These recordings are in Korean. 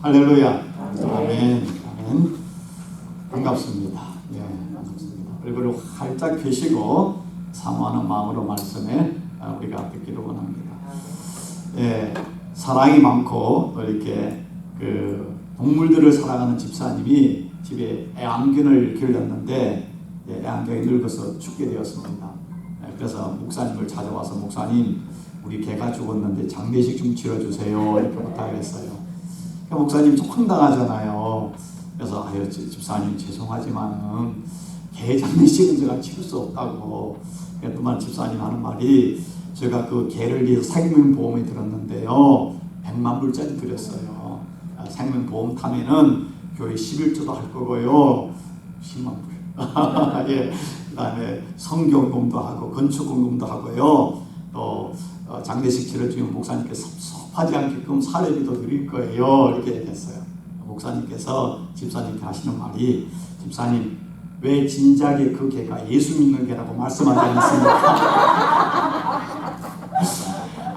할렐루야. 아멘. 아멘. 반갑습니다. 예, 반갑습니다. 얼굴을 활짝 펴시고 사모하는 마음으로 말씀에 우리가 듣기를 원합니다. 예, 사랑이 많고 또 이렇게 동물들을 사랑하는 집사님이 집에 애완견을 길렀는데 애완견이 늙어서 죽게 되었습니다. 그래서 목사님을 찾아와서 목사님, 우리 개가 죽었는데 장례식 좀 치러주세요 이렇게 부탁했어요. 목사님 좀 황당하잖아요. 그래서 아유 집사님 죄송하지만은 개 장례식은 제가 치를 수 없다고. 그랬더만 집사님 하는 말이, 제가 그 개를 위해서 생명보험에 들었는데요 100만 불짜리 드렸어요. 생명보험 타면은 교회 11조도 할 거고요 10만 불. 예, 그 다음에 성경공도 하고 건축공도 하고요, 또 장례식 치러주면 목사님께 섭섭하지 않게끔 사례비도 드릴 거예요 이렇게 얘기했어요. 목사님께서 집사님께 하시는 말이, 집사님 왜 진작에 그 개가 예수 믿는 개라고 말씀하지 않았습니까?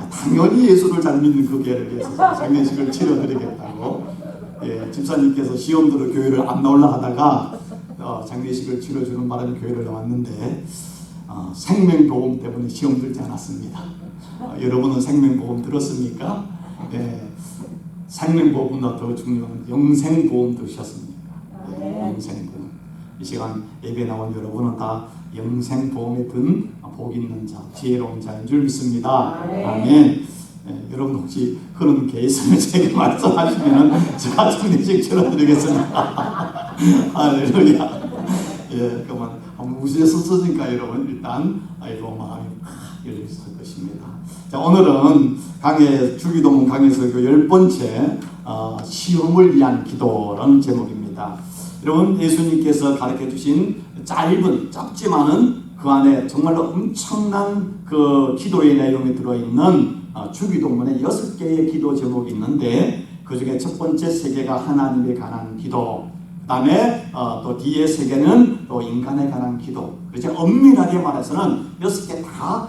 당연히 예수를 잘 믿는 그 개를 위해서 장례식을 치러드리겠다고. 예, 집사님께서 시험 들어 교회를 안 나올라 하다가 장례식을 치러주는 바람에 교회를 나왔는데 생명보험 때문에 시험 들지 않았습니다. 여러분은 생명보험 들었습니까? 예, 생명보험보다 더 중요한 영생보험 들으셨습니까? 예, 영생보험. 이 시간 예배 나온 여러분은 다 영생보험에 든 복 있는 자, 지혜로운 자인 줄 믿습니다. 아멘. 예, 여러분 혹시 그런 게 있으면 제게 말씀하시면 제가 장례식 치러드리겠습니다. 할렐루야. 예, 그만 무시해서 쓰니까 여러분 일단 아이고 마음이 열렸을 것입니다. 자, 오늘은 주기도문 강해설교 10번째 시험을 위한 기도라는 제목입니다. 여러분 예수님께서 가르쳐 주신 짧지만은 그 안에 정말로 엄청난 그 기도의 내용이 들어있는 주기도문에 6개의 기도 제목이 있는데, 그 중에 첫 번째 3개가 하나님에 관한 기도, 그 다음에 또 뒤에 3개는 또 인간에 관한 기도. 그래서 엄밀하게 말해서는 6개 다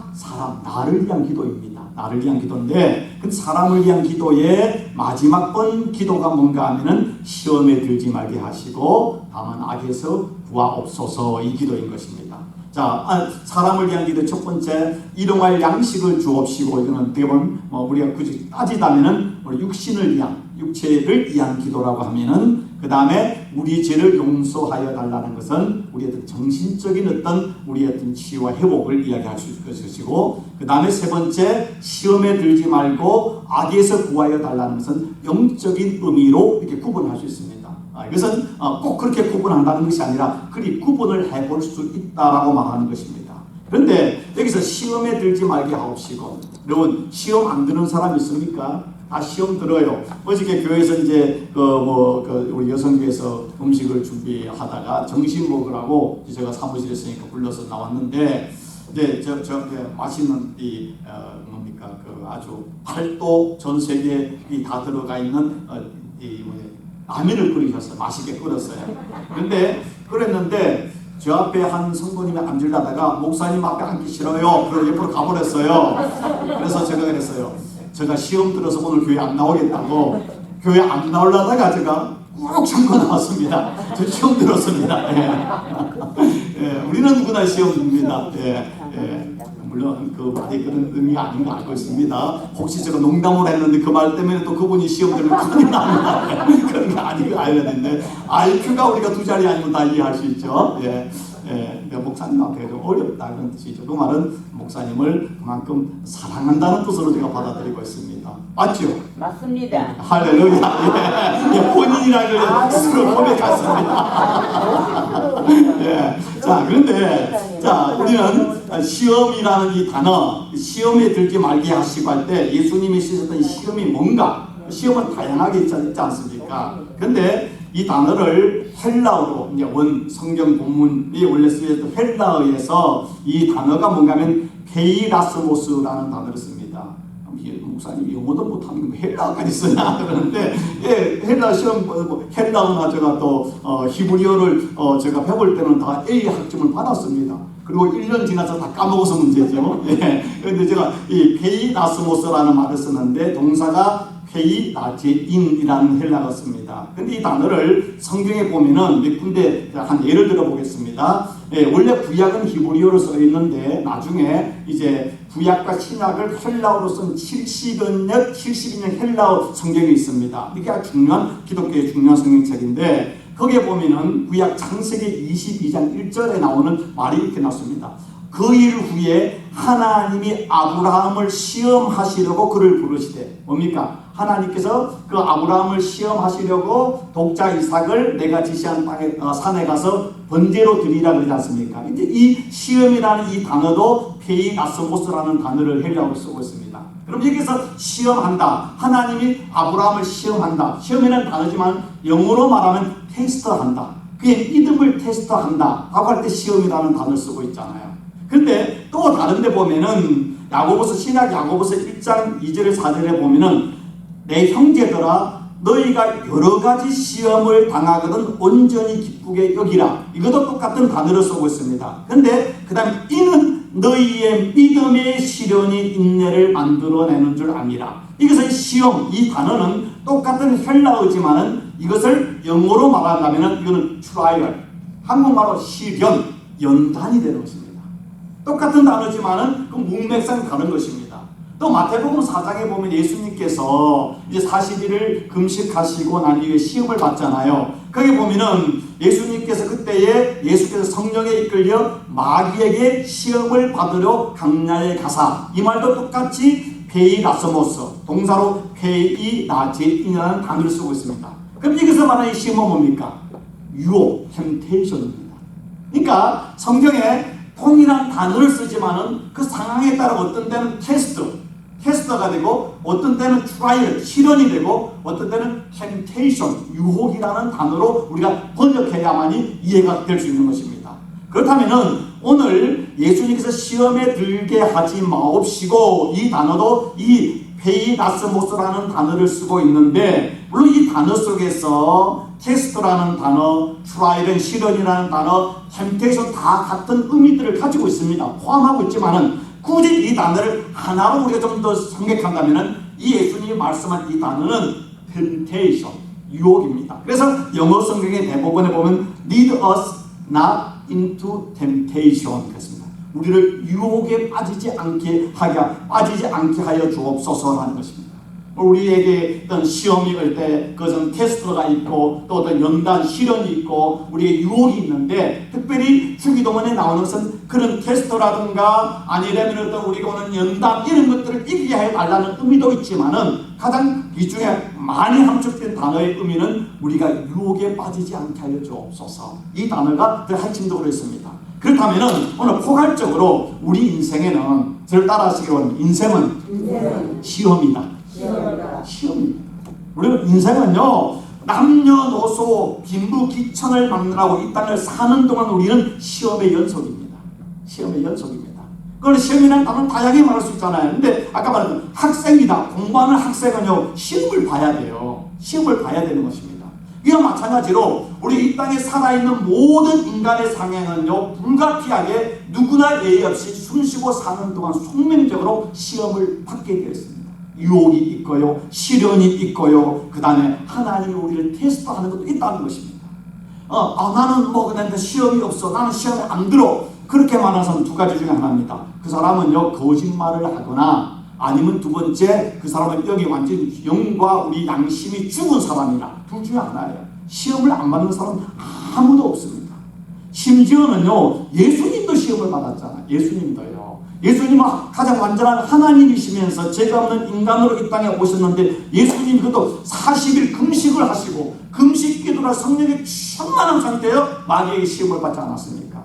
나를 위한 기도입니다. 나를 위한 기도인데, 그 사람을 위한 기도의 마지막 번 기도가 뭔가 하면은 시험에 들지 말게 하시고 다만 악에서 구하옵소서, 이 기도인 것입니다. 자, 사람을 위한 기도 첫 번째, 일용할 양식을 주옵시고, 이거는 대부분 우리가 굳이 따지다면은 우리 육체를 위한 기도라고 하면은, 그 다음에 우리 죄를 용서하여 달라는 것은 우리의 어떤 정신적인 우리의 어떤 치유와 회복을 이야기할 수 있을 것이고, 그 다음에 세 번째, 시험에 들지 말고 악에서 구하여 달라는 것은 영적인 의미로 이렇게 구분할 수 있습니다. 이것은 꼭 그렇게 구분한다는 것이 아니라 그리 구분을 해볼 수 있다라고 말하는 것입니다. 그런데 여기서 시험에 들지 말게 하옵시고, 여러분 시험 안 드는 사람 있습니까? 다 시험 들어요. 어저께 교회에서 이제 우리 여성교회에서 음식을 준비하다가 점심 먹으라고 제가 사무실에 있으니까 불러서 나왔는데, 이제 저한테 맛있는 아주 8도 전 세계에 다 들어가 있는 라면을 끓이셨어요. 맛있게 끓였어요. 근데 끓였는데 저 앞에 한 성도님이 앉으려다가 목사님 앞에 앉기 싫어요. 그래서 옆으로 가버렸어요. 그래서 제가 그랬어요. 제가 시험 들어서 오늘 교회 안 나오겠다고. 교회 안 나오려다가 제가 꾹 참고 나왔습니다. 저 시험 들었습니다. 예, 우리는 누구나 시험 듭니다. 물론 그 말이 그런 의미가 아닌 거 알고 있습니다. 혹시 제가 농담을 했는데 그 말 때문에 또 그분이 시험 들면 큰일 납니다. 그런 게 아니고 알아야 되는데, IQ가 우리가 2자리 아니면 다 이해할 수 있죠. 목사님 앞에 좀 어렵다 그런 뜻이죠. 그 말은 목사님을 그만큼 사랑한다는 뜻으로 제가 받아들이고 있습니다. 맞죠? 맞습니다. 할렐루야. 본인이라고 스스로 고백했습니다. 자, 그런데 우리는 시험이라는 이 단어, 시험에 들지 말게 하시고 할 때 예수님이 쓰셨던 시험이 뭔가, 시험은 다양하게 있지 않습니까? 그런데 이 단어를 헬라어로, 이제 성경 본문이 원래 쓰였던 헬라어에서 이 단어가 뭔가 하면 페이라스모스라는 단어를 씁니다. 목사님 영어도 못하면 헬라어까지 쓰냐 그러는데, 헬라 시험 헬라어나 제가 또 히브리어를 제가 배울 때는 다 A 학점을 받았습니다. 그리고 1년 지나서 다 까먹어서 문제죠. 그런데 제가 이 페이라스모스라는 말을 쓰는데, 동사가 페이나제인이라는 헬라어 씁니다. 근데 이 단어를 성경에 보면은 몇 군데 한 예를 들어 보겠습니다. 원래 구약은 히브리어로 써 있는데 나중에 이제 구약과 신약을 헬라어로 쓴 70인역 헬라어 성경이 있습니다. 이게 아주 중요한 기독교의 중요한 성경책인데 거기에 보면은 구약 창세기 22장 1절에 나오는 말이 이렇게 나왔습니다. 그 일 후에 하나님이 아브라함을 시험하시려고 그를 부르시되, 뭡니까? 하나님께서 그 아브라함을 시험하시려고 독자 이삭을 내가 지시한 땅에 산에 가서 번제로 드리라 그러지 않습니까? 이제 이 시험이라는 이 단어도 페이나스모스라는 단어를 헬라어로 쓰고 있습니다. 그럼 여기서 시험한다, 하나님이 아브라함을 시험한다, 시험이라는 단어지만 영어로 말하면 테스트한다, 그의 믿음을 테스트한다 라고 할 때 시험이라는 단어를 쓰고 있잖아요. 근데 또 다른 데 보면은 야고보서, 신약 야고보서 1장 2절에 4절에 보면은 내 형제들아 너희가 여러 가지 시험을 당하거든 온전히 기쁘게 여기라, 이것도 똑같은 단어를 쓰고 있습니다. 근데 그 다음에 이는 너희의 믿음의 시련이 인내를 만들어내는 줄 아니라, 이것은 시험, 이 단어는 똑같은 헬라어지만은 이것을 영어로 말한다면은 이거는 트라이얼, 한국말로 시련, 연단이 되는 것입니다. 똑같은 단어지만은 그 문맥상 다른 것입니다. 또 마태복음 4장에 보면 예수님께서 이제 40일을 금식하시고 난 이후에 시험을 받잖아요. 거기 보면은 예수님께서 그때에 예수께서 성령에 이끌려 마귀에게 시험을 받으려 강야에 가사, 이 말도 똑같이 페이나스모스, 동사로 페이나제인이라는 단어를 쓰고 있습니다. 그럼 여기서 말하는 이 시험은 뭡니까? 유혹, 템테이션입니다. 그러니까 성경에 통일한 단어를 쓰지만은 그 상황에 따라 어떤 때는 테스트가 되고 어떤 때는 트라이얼, 시련이 되고 어떤 때는 템테이션, 유혹이라는 단어로 우리가 번역해야만이 이해가 될 수 있는 것입니다. 그렇다면은 오늘 예수님께서 시험에 들게 하지 마옵시고, 이 단어도 이 페이나스모스라는 단어를 쓰고 있는데, 물론 이 단어 속에서 테스트라는 단어, 트라이얼, 시련이라는 단어, 템테이션 다 같은 의미들을 가지고 있습니다. 포함하고 있지만은 굳이 이 단어를 하나로 우리가 좀 더 생각한다면은 이 예수님이 말씀한 이 단어는 템테이션, 유혹입니다. 그래서 영어 성경의 대부분에 보면 lead us not into temptation 그렇습니다. 우리를 유혹에 빠지지 않게 하여 주옵소서라는 것입니다. 우리에게 어떤 시험이 올 때 그것은 테스트가 있고 또 어떤 연단, 시련이 있고 우리의 유혹이 있는데, 특별히 주기도문에 나오는 것은 그런 테스트라든가 아니라면 어떤 우리가 오는 연단 이런 것들을 이기게 해달라는 의미도 있지만은 가장 이 중에 많이 함축된 단어의 의미는 우리가 유혹에 빠지지 않게 하여 주옵소서, 이 단어가 더 핵심적으로 있습니다. 그렇다면은 오늘 포괄적으로 우리 인생에는, 저를 따라하시기 바랍니다. 인생은 시험이다. 시험입니다. 우리는 인생은요, 남녀노소 빈부귀천을 막느라고 이 땅을 사는 동안 우리는 시험의 연속입니다. 시험의 연속입니다. 그걸 시험이라는 단어는 다양하게 말할 수 있잖아요. 근데 아까 말했던 학생이다, 공부하는 학생은요 시험을 봐야 돼요. 시험을 봐야 되는 것입니다. 이와 마찬가지로 우리 이 땅에 살아있는 모든 인간의 상행은요 불가피하게 누구나 예의 없이 숨쉬고 사는 동안 숙명적으로 시험을 받게 되어 있습니다. 유혹이 있고요, 시련이 있고요, 그 다음에 하나님이 우리를 테스트하는 것도 있다는 것입니다. 나는 근데 시험이 없어, 나는 시험에 안 들어, 그렇게 말하는 사람은 두 가지 중에 하나입니다. 그 사람은요 거짓말을 하거나, 아니면 두 번째 그 사람은 여기 완전히 영과 우리 양심이 죽은 사람이라, 둘 중에 하나예요. 시험을 안 받는 사람은 아무도 없습니다. 심지어는요 예수님도 시험을 받았잖아요. 예수님은 가장 완전한 하나님이시면서 죄가 없는 인간으로 이 땅에 오셨는데, 예수님 그것도 40일 금식을 하시고 금식 기도라 성령에 충만한 상태여 마귀에게 시험을 받지 않았습니까?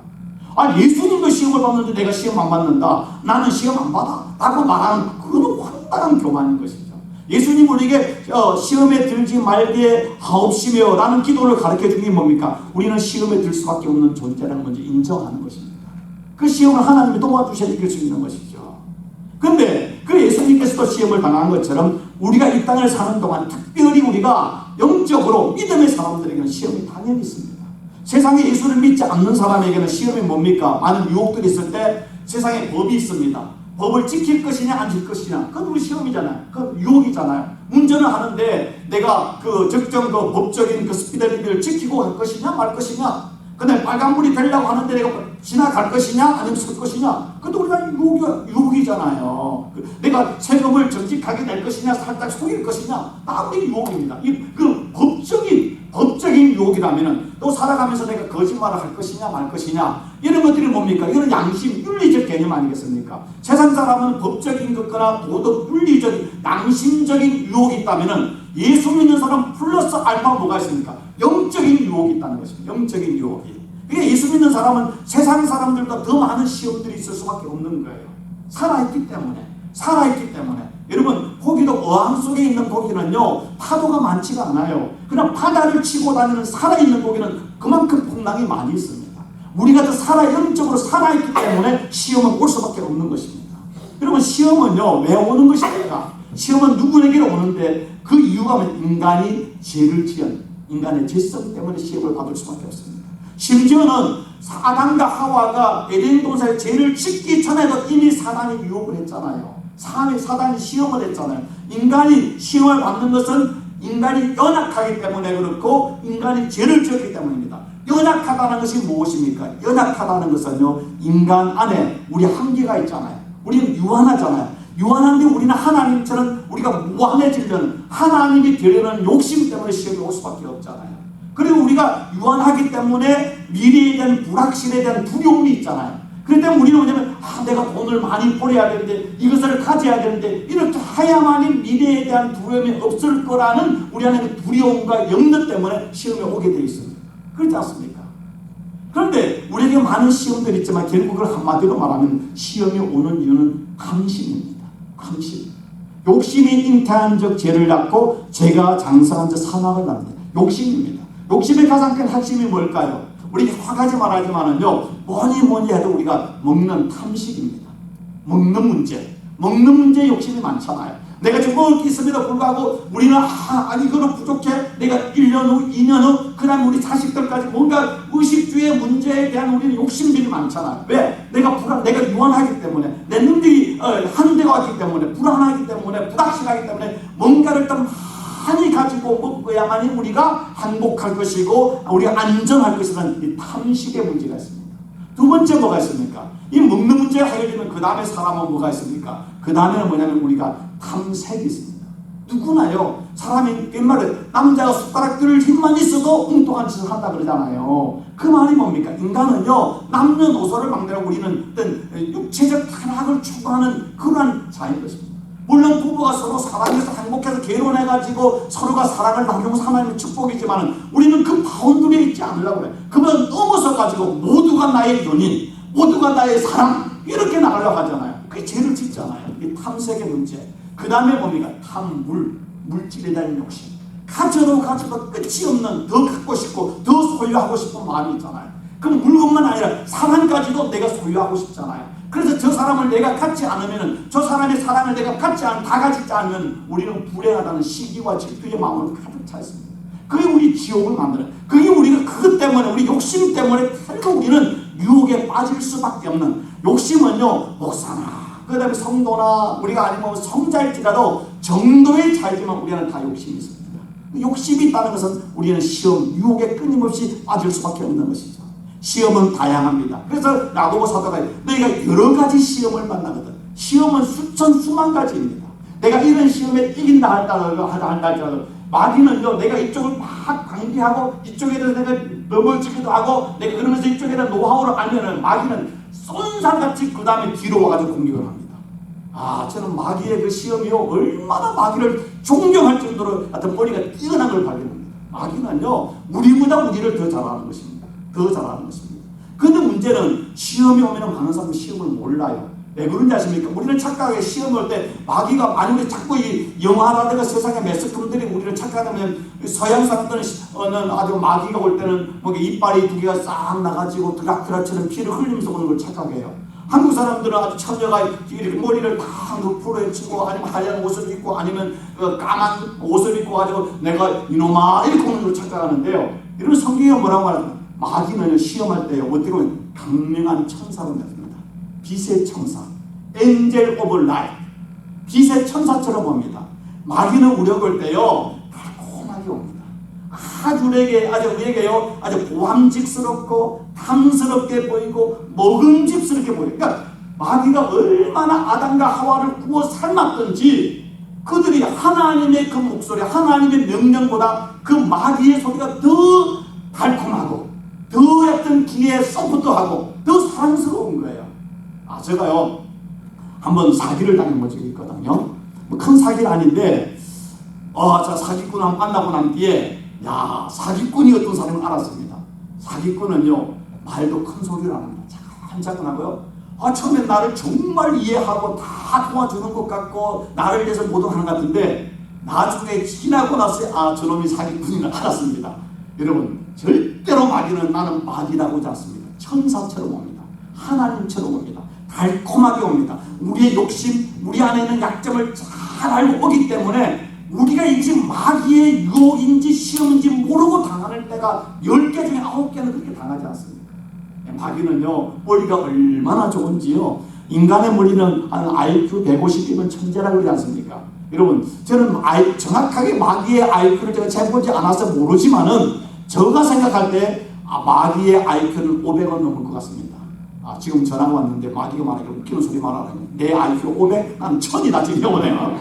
예수님도 시험을 받는데 내가 시험 안 받는다, 나는 시험 안 받아 라고 말하는, 그건 황당한 교만인 것이죠. 예수님 우리에게 시험에 들지 말게 하옵시며 라는 기도를 가르쳐 준 게 뭡니까? 우리는 시험에 들 수밖에 없는 존재라는 먼저 인정하는 것입니다. 그 시험을 하나님이 도와주셔야 이길 수 있는 것이죠. 그런데 그 예수님께서도 시험을 당한 것처럼 우리가 이 땅을 사는 동안 특별히 우리가 영적으로 믿음의 사람들에게는 시험이 당연히 있습니다. 세상에 예수를 믿지 않는 사람에게는 시험이 뭡니까? 많은 유혹들이 있을 때 세상에 법이 있습니다. 법을 지킬 것이냐 안 지킬 것이냐, 그건 우리 시험이잖아요. 그건 유혹이잖아요. 운전을 하는데 내가 그 적정 그 법적인 그 스피드 리미트를 지키고 갈 것이냐 말 것이냐, 근데 빨간불이 되려고 하는데 내가 지나갈 것이냐 아니면 설 것이냐, 그것도 우리가 유혹이잖아요. 내가 세금을 정직하게 낼 것이냐 살짝 속일 것이냐, 다 우리 유혹입니다. 그 법적인 유혹이라면은 또 살아가면서 내가 거짓말을 할 것이냐 말 것이냐, 이런 것들이 뭡니까? 이런 양심, 윤리적 개념 아니겠습니까? 세상 사람은 법적인 것거나 도덕, 윤리적인, 양심적인 유혹이 있다면은 예수 믿는 사람 플러스 알파가 뭐가 있습니까? 영적인 유혹이 있다는 것입니다. 영적인 유혹이. 그러니까 예수 믿는 사람은 세상 사람들보다 더 많은 시험들이 있을 수밖에 없는 거예요. 살아있기 때문에. 여러분, 고기도 어항 속에 있는 고기는요 파도가 많지가 않아요. 그냥 바다를 치고 다니는 살아있는 고기는 그만큼 풍랑이 많이 있습니다. 우리가 더 영적으로 살아있기 때문에 시험은 올 수밖에 없는 것입니다. 여러분, 시험은요 왜 오는 것입니까? 시험은 누구에게로 오는데 그 이유가 인간이 죄를 지은 인간의 죄성 때문에 시험을 받을 수밖에 없습니다. 심지어는 아담과 하와가 에덴 동산에 죄를 짓기 전에도 이미 사단이 유혹을 했잖아요. 사단이 시험을 했잖아요. 인간이 시험을 받는 것은 인간이 연약하기 때문에 그렇고 인간이 죄를 지었기 때문입니다. 연약하다는 것이 무엇입니까? 연약하다는 것은요 인간 안에 우리 한계가 있잖아요. 우리는 유한하잖아요. 유한한데 우리는 하나님처럼 우리가 무한해지려는, 하나님이 되려는 욕심 때문에 시험이 올 수밖에 없잖아요. 그리고 우리가 유한하기 때문에 미래에 대한 불확실에 대한 두려움이 있잖아요. 그렇기 때문에 우리는 뭐냐면 내가 돈을 많이 벌어야 되는데, 이것을 가져야 되는데, 이렇게 해야만이 미래에 대한 두려움이 없을 거라는 우리 안에 두려움과 염려 때문에 시험에 오게 되어 있습니다. 그렇지 않습니까? 그런데 우리에게 많은 시험들이 있지만 결국을 한마디로 말하면 시험이 오는 이유는 탐심입니다. 탐심. 욕심이 잉태한 적 죄를 낳고 죄가 장사한 적 사망을 낳습니다. 욕심입니다. 욕심의 가장 큰 핵심이 뭘까요? 우리 화가지 말하지만은요 뭐니 해도 우리가 먹는 탐식입니다. 먹는 문제 욕심이 많잖아요. 내가 지금 먹을 게 있음에도 불구하고 우리는 이거는 부족해. 내가 1년 후, 2년 후, 그 다음 우리 자식들까지 뭔가 의식주의 문제에 대한 우리는 욕심들이 많잖아요. 왜? 내가 유한하기 때문에, 내 능력이 한계가 왔기 때문에, 불안하기 때문에, 불확실하기 때문에 뭔가를 좀 많이 가지고 먹어야만이 우리가 행복할 것이고 우리가 안전할 것이라는 이 탐식의 문제가 있습니다. 두 번째 뭐가 있습니까? 이 먹는 문제가 해결되면 그 다음에 사람은 뭐가 있습니까? 그 다음에는 뭐냐면 우리가 탐색이 있습니다. 누구나요. 사람이 옛말에 남자가 숟가락 들 힘만 있어도 엉뚱한 짓을 한다 그러잖아요. 그 말이 뭡니까? 인간은요 남녀노소를 막내라고 우리는 어떤 육체적 탄압을 추구하는 그러한 자인 것입니다. 물론 부부가 서로 사랑해서 행복해서 결혼해가지고 서로가 사랑을 나누고 하나님의 축복이지만 우리는 그 바운드리에 있지 않으려고 해요. 그걸 넘어서가지고 모두가 나의 연인, 모두가 나의 사랑, 이렇게 나가려고 하잖아요. 그게 죄를 짓잖아요. 이 탐색의 문제. 그 다음에 뭡니까? 물질에 대한 욕심. 가져도 끝이 없는, 더 갖고 싶고 더 소유하고 싶은 마음이 있잖아요. 그럼 물건만 아니라 사랑까지도 내가 소유하고 싶잖아요. 그래서 저 사람을 내가 갖지 않으면, 저 사람의 사랑을 내가 다 가지지 않으면 우리는 불행하다는 시기와 질투의 마음으로 가득 차 있습니다. 그게 우리 지옥을 만드는, 그게 우리가 그것 때문에, 우리 욕심 때문에 결국 우리는 유혹에 빠질 수밖에 없는, 욕심은요 목사나 그 다음에 성도나 우리가 아니면 성자일지라도 정도의 차이지만 우리는 다 욕심이 있습니다. 욕심이 있다는 것은 우리는 시험, 유혹에 끊임없이 빠질 수밖에 없는 것이죠. 시험은 다양합니다. 그래서 야고보 사도가 너희가 여러 가지 시험을 만나거든. 시험은 수만 가지입니다. 내가 이런 시험에 이긴다 할지라도 마귀는요 내가 이쪽을 막 방비하고 이쪽에 대해서 내가 넘어지기도 하고 내가 그러면서 이쪽에 대한 노하우를 알면은 마귀는 쏜살같이 그 다음에 뒤로 와가지고 공격을 합니다. 저는 마귀의 그 시험이요 얼마나 마귀를 존경할 정도로 하여튼 머리가 뛰어난 걸 발견합니다. 마귀는요 우리보다 우리를 더 잘하는 것입니다. 더 잘하는 것입니다. 그런데 문제는 시험이 오면 많은 사람은 시험을 몰라요. 왜 그런지 아십니까? 우리는 착각하게 시험 올 때 마귀가 많이 우리 자꾸 이 영화라든가 세상의 매스컴들이 우리를 착각하면 서양 사람들은 아주 마귀가 올 때는 뭐 이빨이 두 개가 싹 나가지고 드라큘라처럼 피를 흘리면서 오는 걸 착각해요. 한국 사람들은 아주 처녀가 이렇게 머리를 다 풀어 헤치고 아니면 하얀 옷을 입고 아니면 까만 옷을 입고 가지고 내가 이놈아 이렇게 오는 걸 착각하는데요. 이런 성경이 뭐라고 말하냐? 마귀는 시험할 때 어떻게 보면 강력한 천사로 나옵니다. 빛의 천사. angel of light, 빛의 천사처럼 옵니다. 마귀는 우리가 볼 때요 달콤하게 옵니다. 아주 우리에게요 아주 보암직스럽고 탐스럽게 보이고 먹음직스럽게 보여요. 그러니까 마귀가 얼마나 아담과 하와를 구워 삶았던지 그들이 하나님의 그 목소리, 하나님의 명령보다 그 마귀의 소리가 더 달콤하고 더 어떤 귀에 소프트하고 더 사랑스러운 거예요. 제가요 한번 사기를 당한 적이 있거든요. 뭐 큰 사기는 아닌데 자 사기꾼 한번 만나고 난 뒤에 사기꾼이 어떤 사람을 알았습니다. 사기꾼은요 말도 큰 소리를 안 합니다. 차근차근하고요. 처음엔 나를 정말 이해하고 다 도와주는 것 같고 나를 위해서 모든 하는 것 같은데 나중에 지나고 나서 저놈이 사기꾼인 걸 알았습니다. 여러분 절대로 마귀는 나는 마귀라고 하지 않습니다. 천사처럼 옵니다. 하나님처럼 옵니다. 달콤하게 옵니다. 우리의 욕심, 우리 안에 있는 약점을 잘 알고 오기 때문에 우리가 이제 마귀의 유혹인지 시험인지 모르고 당하는 때가 10개 중에 9개는 그렇게 당하지 않습니다. 마귀는요 머리가 얼마나 좋은지요. 인간의 머리는 한 IQ 150이면 천재라고 그러지 않습니까? 여러분 저는 정확하게 마귀의 IQ를 제가 재보지 않아서 모르지만은 제가 생각할 때 마귀의 IQ는 500은 넘을 것 같습니다. 지금 전화가 왔는데 마귀가 말하기로 웃기는 소리 말하라니 내 IQ 500? 난 1000이다 지금 영원해요.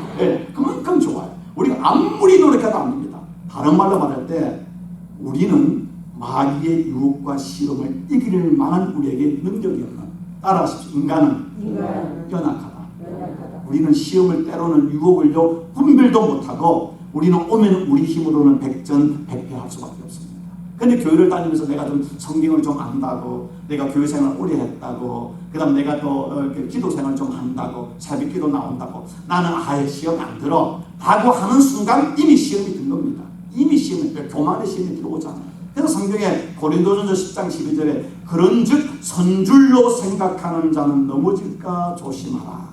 그만큼 좋아요. 우리가 아무리 노력해도 안 됩니다. 다른 말로 말할 때 우리는 마귀의 유혹과 시험을 이길 만한 우리에게 능력이 없는, 따라하십시오. 인간은 연약하다. 우리는 시험을 때로는 유혹을요 분별도 못하고 우리는 오면 우리 힘으로는 백전백패할 수밖에 없습니다. 근데 교회를 다니면서 내가 좀 성경을 좀 안다고, 내가 교회 생활 오래 했다고, 그 다음 내가 또 기도 생활 좀 한다고, 새벽 기도 나온다고, 나는 아예 시험 안 들어 라고 하는 순간 이미 시험이 든 겁니다. 이미 시험이, 교만의 시험이 들어오잖아요. 그래서 성경에 고린도전서 10장 12절에 그런즉 선줄로 생각하는 자는 넘어질까 조심하라.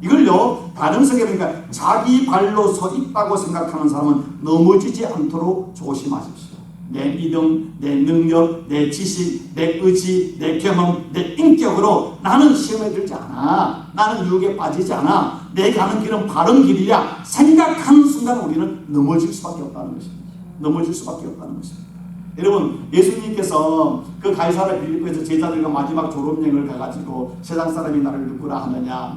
이걸요 다른 성경에 보니까 자기 발로 서 있다고 생각하는 사람은 넘어지지 않도록 조심하십시오. 내 믿음, 내 능력, 내 지식, 내 의지, 내 경험, 내 인격으로 나는 시험에 들지 않아, 나는 유혹에 빠지지 않아, 내 가는 길은 바른 길이야 생각하는 순간 우리는 넘어질 수밖에 없다는 것입니다. 넘어질 수밖에 없다는 것입니다. 여러분 예수님께서 그 가이사랴 빌립보에서 제자들과 마지막 졸업여행을 가가지고 세상 사람이 나를 누구라 하느냐,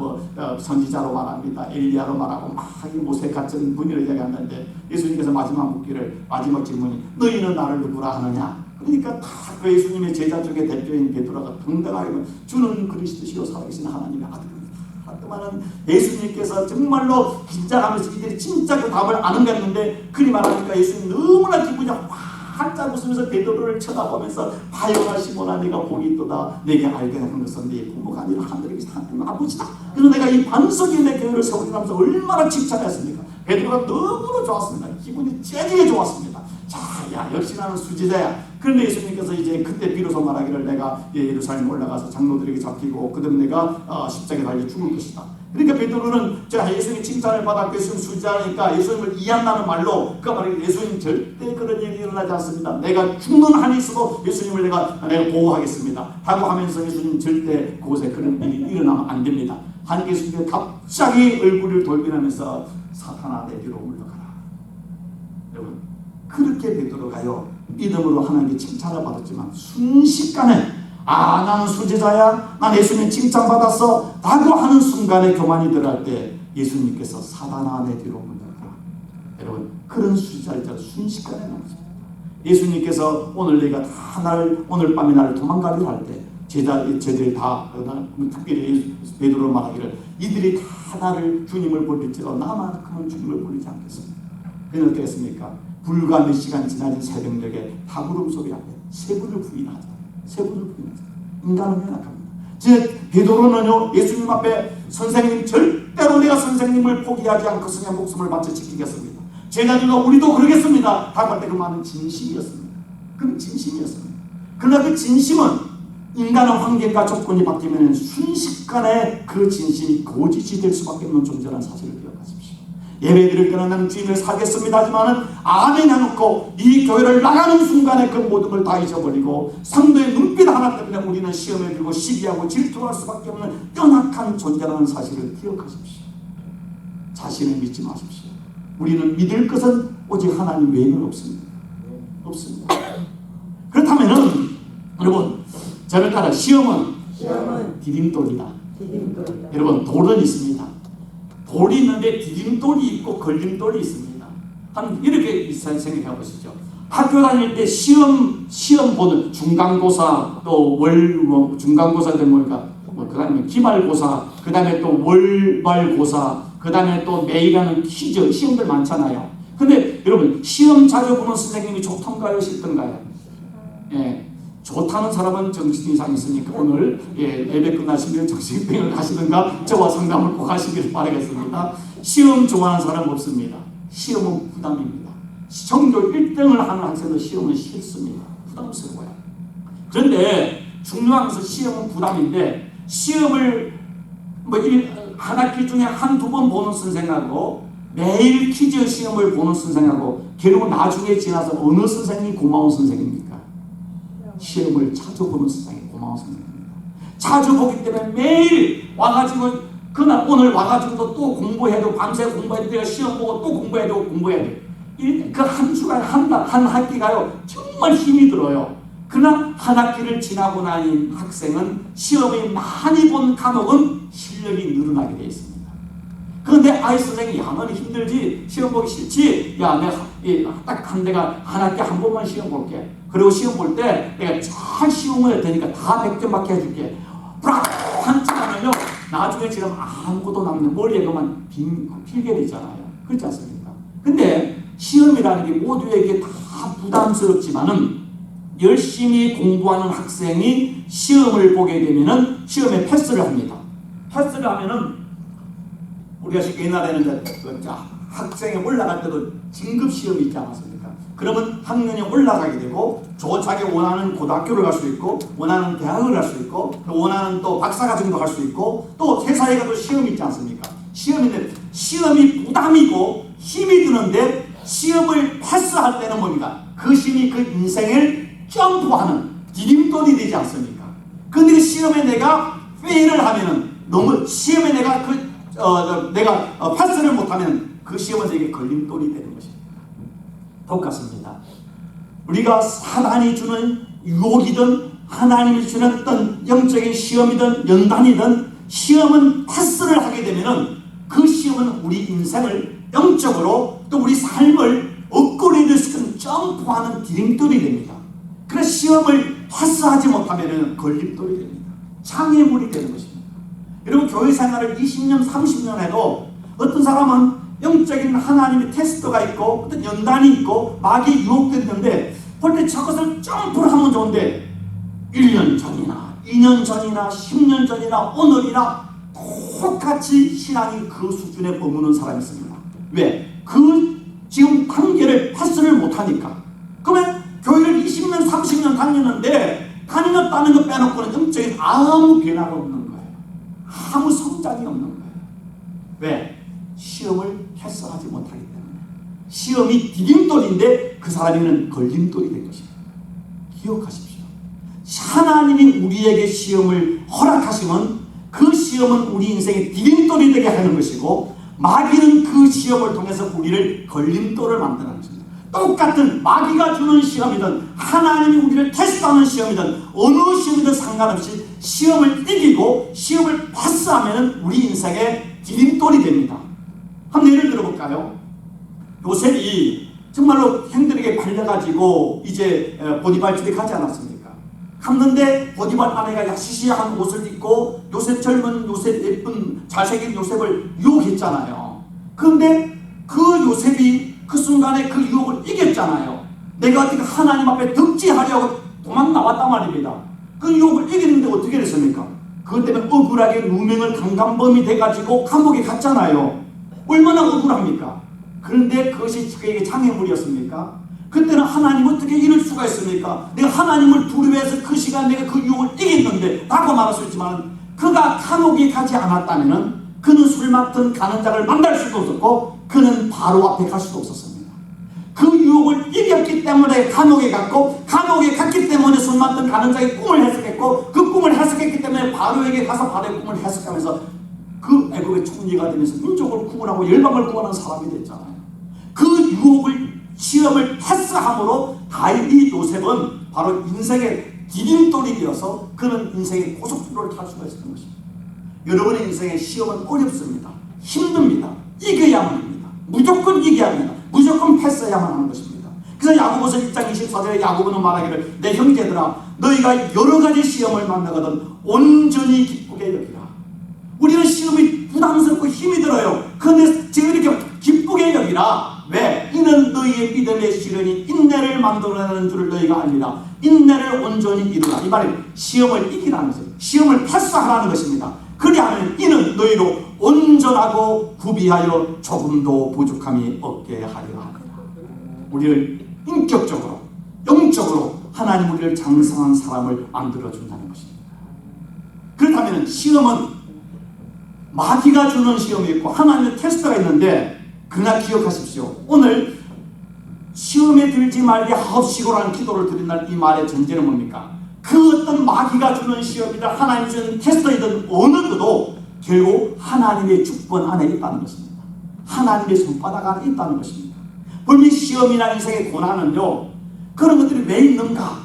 선지자로 말합니다, 엘리야로 말하고 막 모세같은 분이를 이야기하는데 예수님께서 마지막 질문이 너희는 나를 누구라 하느냐. 그러니까 다 그 예수님의 제자 중에 대표인 베드로가 당당하게 주는 그리스도시요 살아계신 하나님의 아들입니다. 그만은 예수님께서 정말로 긴장하면서 이들이 진짜 그 답을 아는 것 같는데 그리 말하니까 예수님 너무나 기분이 활짝 웃으면서 베드로를 쳐다보면서 바요나 시몬아 네가 복이 있도다. 내게 알게 하는 것은 네 부모가 아니라 하늘에 계신 하나님 아버지다. 그래서 내가 이 반석에 내 교회를 세우리라면서 얼마나 칭찬했습니까? 베드로가 너무나 좋았습니다. 기분이 째지게 좋았습니다. 자, 역시 나는 수지자야. 그런데 예수님께서 이제 그때 비로소 말하기를 내가 예루살렘 올라가서 장로들에게 잡히고 그다음 내가 십자가에 달려 죽을 것이다. 그러니까 베드로는 제가 예수님 칭찬을 받았고 예수님 수지하니까 예수님을 이해한다는 말로 그 말이 예수님 절대 그런 일이 일어나지 않습니다. 내가 죽는 한이 있어도 예수님을 내가 보호하겠습니다 하고 하면서 예수님 절대 그곳에 그런 일이 일어나면 안 됩니다. 한 예수님이 갑자기 얼굴을 돌변하면서 사탄아 내 뒤로 물러가라. 여러분 그렇게 베드로가요 믿음으로 하나님께 칭찬을 받았지만 순식간에 나는 수제자야, 난 예수님 칭찬받았어 라고 하는 순간에 교만이 들어갈 때 예수님께서 사단아 내 뒤로 물러가라. 여러분 그런 수제자를 순식간에 나왔습니다. 예수님께서 오늘 오늘 밤에 나를 도망가려 할 때 제자들이 다 특별히 베드로 말하기를 이들이 다 나를 주님을 버릴지라도 나만큼은 주님을 버리지 않겠습니다. 그는 어떻게 했습니까? 불과 몇 시간 지나진 새벽녘에 다구름 소리 앞에 세 분을 부인하자. 인간은 연약합니다. 즉 베드로는요 예수님 앞에 선생님 절대로 내가 선생님을 포기하지 않고 그냥 목숨을 바쳐 지키겠습니다. 제자들과 우리도 그러겠습니다. 다할 때 그 말은 진심이었습니다. 그는 진심이었습니다. 그러나 그 진심은 인간의 환경과 조건이 바뀌면 순식간에 그 진심이 거짓이 될 수밖에 없는 존재라는 사실을 기억하십시오. 예배드릴 때는 나는 주님을 살겠습니다 하지만은 아멘 해놓고 이 교회를 나가는 순간에 그 모든 걸 다 잊어버리고 상대의 눈빛 하나 때문에 우리는 시험에 들고 시기하고 질투할 수밖에 없는 연약한 존재라는 사실을 기억하십시오. 자신을 믿지 마십시오. 우리는 믿을 것은 오직 하나님 외에는 없습니다. 없습니다. 그렇다면은 여러분 저를 따라 시험은 디딤돌이다. 여러분 돌은 있습니다. 돌이 있는데 디딤돌이 있고 걸림돌이 있습니다. 한 이렇게 생각해 보시죠. 학교 다닐 때 시험 보는 중간고사 또 중간고사들 뭘까? 그다음에 기말고사, 그다음에 또 월말고사, 그다음에 또 매일 하는 퀴즈 시험들 많잖아요. 근데 여러분 시험 자주 보는 선생님이 좋던가요, 싫던가요? 예, 좋다는 사람은 정신 이상 있으니까 오늘 예배 끝나시면 정신병을 가시든가 저와 상담을 꼭 하시길 바라겠습니다. 시험 좋아하는 사람 없습니다. 시험은 부담입니다. 성적 1등을 하는 학생은 시험은 싫습니다. 부담스러워요. 그런데 중요한 것은 시험은 부담인데 시험을 한 학기 중에 한두 번 보는 선생하고 매일 퀴즈 시험을 보는 선생하고 결국 나중에 지나서 어느 선생님이 고마운 선생입니까? 시험을 자주 보는 선생이 고마운 선생입니다. 자주 보기 때문에 매일 와가지고 그날 오늘 와가지고 또 공부해야 되고 밤새 공부해야 되고 시험 보고 또 공부해야 되고 공부해야 돼요. 그 한 주간 한 학기가요 정말 힘이 들어요. 그러나 한 학기를 지나고 나인 학생은 시험이 많이 본 과목은 실력이 늘어나게 되어 있습니다. 그런데 아이 선생님이 야 너는 힘들지 시험 보기 싫지 야 내가 딱 한 대가 한 학기 한 번만 시험 볼게. 그리고 시험 볼 때 내가 잘 시험을 할 테니까 다 100점 받게 해줄게. 한치 하면요 나중에 지금 아무것도 남는 머리에 그만 필게 되잖아요. 그렇지 않습니까? 근데 시험이라는 게 모두에게 다 부담스럽지만은 열심히 공부하는 학생이 시험을 보게 되면은 시험에 패스를 합니다. 패스를 하면은 우리가 옛날에는 학생이 올라갈 때도 진급 시험이 있지 않았습니까? 그러면 학년이 올라가게 되고 자기 원하는 고등학교를 갈 수 있고 원하는 대학을 갈 수 있고 원하는 또 박사과정도 갈 수 있고 또 회사에 가도 시험이 있지 않습니까? 시험이 부담이고 힘이 드는데 시험을 패스할 때는 뭡니까? 그 힘이 그 인생을 점프하는 디딤돌이 되지 않습니까? 근데 그 시험에 내가 페일을 하면은 너무 시험에 내가 패스를 못하면 그 시험은 내게 걸림돌이 되는 것입니다. 똑같습니다. 우리가 하나님이 주는 유혹이든 하나님이 주는 어떤 영적인 시험이든 연단이든 시험은 패스를 하게 되면은 그 시험은 우리 인생을 영적으로 또 우리 삶을 업그레이드 시키는 점프하는 디딤돌이 됩니다. 그래서 시험을 패스하지 못하면 걸림돌이 됩니다. 장애물이 되는 것입니다. 여러분 교회 생활을 20년 30년 해도 어떤 사람은 영적인 하나님의 테스트가 있고 어떤 연단이 있고 마귀의 유혹도 있는데 볼 때 저것을 점프를 하면 좋은데 1년 전이나 2년 전이나 10년 전이나 오늘이나 똑같이 신앙이 그 수준에 머무는 사람이 있습니다. 왜? 그 지금 관계를 패스를 못하니까. 그러면 교회를 20년 30년 다녔는데 다녔다는 거 빼놓고는 영적인 아무 변화가 없는 거예요. 아무 성장이 없는 거예요. 왜? 시험을 패스하지 못하기 때문에. 시험이 디딤돌인데 그 사람에게는 걸림돌이 된 것입니다. 기억하십시오. 하나님이 우리에게 시험을 허락하시면 그 시험은 우리 인생의 디딤돌이 되게 하는 것이고 마귀는 그 시험을 통해서 우리를 걸림돌을 만드는 것입니다. 똑같은 마귀가 주는 시험이든 하나님이 우리를 테스트하는 시험이든 어느 시험이든 상관없이 시험을 이기고 시험을 패스하면 우리 인생의 디딤돌이 됩니다. 한번 예를 들어볼까요? 요셉이 정말로 형들에게 팔려가지고 이제 보디발 집에 가지 않았습니까? 갔는데 보디발 아내가 야시시한 옷을 입고 요셉 젊은 요셉 예쁜 잘생긴 요셉을 유혹했잖아요. 그런데 그 요셉이 그 순간에 그 유혹을 이겼잖아요. 내가 어떻게 하나님 앞에 득지하려고 도망 나왔단 말입니다. 그 유혹을 이기는데 어떻게 됐습니까? 그것 때문에 억울하게 누명을 강간범이 돼가지고 감옥에 갔잖아요. 얼마나 억울합니까? 그런데 그것이 그에게 장애물이었습니까? 그때는 하나님 어떻게 이럴 수가 있습니까? 내가 하나님을 두려워해서 그 시간 내가 그 유혹을 이겼는데 라고 말할 수 있지만 그가 감옥에 가지 않았다면 그는 술 맡은 가는 자를 만날 수도 없었고 그는 바로 앞에 갈 수도 없었습니다. 그 유혹을 이겼기 때문에 감옥에 갔고, 감옥에 갔기 때문에 술 만든 가는 자의 꿈을 해석했고, 그 꿈을 해석했기 때문에 바로에게 가서 바로의 꿈을 해석하면서 그 애굽의 총리가 되면서 민족을 구원하고 열방을 구원하는 사람이 됐잖아요. 그 유혹을, 시험을 패스함으로 이 요셉은 바로 인생의 디딤돌이 되어서 그는 인생의 고속도로를 탈 수가 있었던 것입니다. 여러분의 인생의 시험은 어렵습니다. 힘듭니다. 이겨야만 합니다. 무조건 이겨야 합니다. 무조건 패스해야만 하는 것입니다. 그래서 야고보서 1장 24절에 야고보는 말하기를, 내 형제들아, 너희가 여러 가지 시험을 만나거든 온전히 기쁘게 여기라. 우리는 시험이 부담스럽고 힘이 들어요. 그런데 지금 이렇게 기쁘게 여기라. 왜? 이는 너희의 믿음의 시련이 인내를 만들어내는 줄을 너희가 알리라. 인내를 온전히 이루라. 이 말은 시험을 이기라는 것이에요. 시험을 패스하라는 것입니다. 그리하면 이는 너희로 온전하고 구비하여 조금도 부족함이 없게 하리라 하리라. 우리를 인격적으로, 영적으로 하나님 우리를 장성한 사람을 만들어준다는 것입니다. 그렇다면 시험은 마귀가 주는 시험이 있고 하나님의 테스트가 있는데, 그러나 기억하십시오. 오늘 시험에 들지 말게 하옵시고라는 기도를 드린 날 이 말의 전제는 뭡니까? 그 어떤 마귀가 주는 시험이든 하나님 주는 테스트이든 어느 것도 결국 하나님의 주권 안에 있다는 것입니다. 하나님의 손바닥 안에 있다는 것입니다. 분명 시험이나 인생의 고난은요, 그런 것들이 왜 있는가?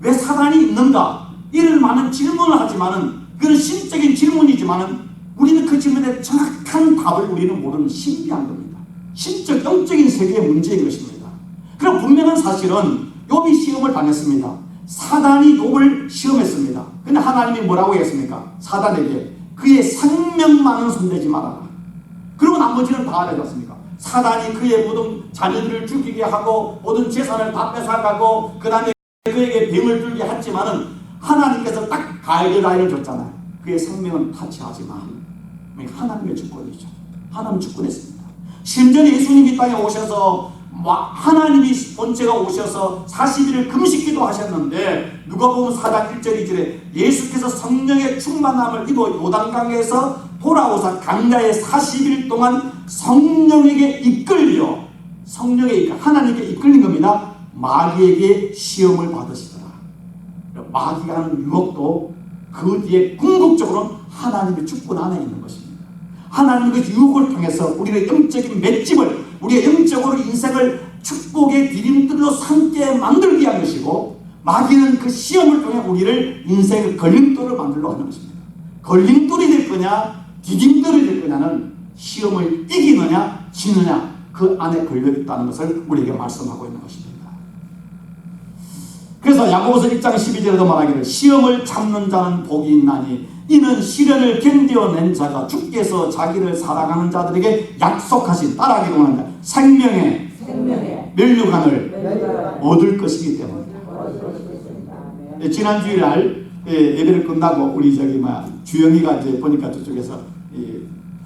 왜 사단이 있는가? 이런 많은 질문을 하지만은, 그런 신적인 질문이지만은 우리는 그 질문에 정확한 답을 우리는 모르는 신비한 겁니다. 신적, 영적인 세계의 문제인 것입니다. 그럼 분명한 사실은 욥이 시험을 당했습니다. 사단이 욥을 시험했습니다. 근데 하나님이 뭐라고 했습니까? 사단에게 그의 생명만은 손대지 말아라. 그리고 나머지는 다 알아줬습니까? 사단이 그의 모든 자녀들을 죽이게 하고 모든 재산을 다 뺏어가고 그 다음에 그에게 병을 들게 했지만은 하나님께서 딱 가이드라인을 줬잖아요. 그의 생명은 타치하지 마. 하나님의 주권이죠. 하나님 주권했습니다. 심지어 예수님이 땅에 오셔서 하나님이 본체가 오셔서 40일을 금식기도 하셨는데, 누가 보면 4장 1절 2절에 예수께서 성령의 충만함을 입어 요단강에서 돌아오사 강야에 40일 동안 성령에게 이끌려, 하나님께 이끌린 겁니다. 마귀에게 시험을 받으시더라. 마귀가 하는 유혹도 그 뒤에 궁극적으로 하나님의 주권 안에 있는 것입니다. 하나님의 유혹을 통해서 우리의 영적인 맷집을, 우리의 영적으로 인생을 축복의 디딤돌로 삼게 만들기 위한 것이고, 마귀는 그 시험을 통해 우리를 인생의 걸림돌을 만들려고 하는 것입니다. 걸림돌이 될 거냐 디딤돌이 될 거냐는 시험을 이기느냐 지느냐 그 안에 걸려있다는 것을 우리에게 말씀하고 있는 것입니다. 그래서 야고보서 1장 12절에도 말하기를, 시험을 참는 자는 복이 있나니 이는 시련을 견뎌낸 자가 주께서 자기를 사랑하는 자들에게 약속하신, 따라하기 원하는 자, 생명의 면류관을 얻을 것이기 때문이다. 지난 주일날 예배를 끝나고 우리 주영이가 이제 보니까 저쪽에서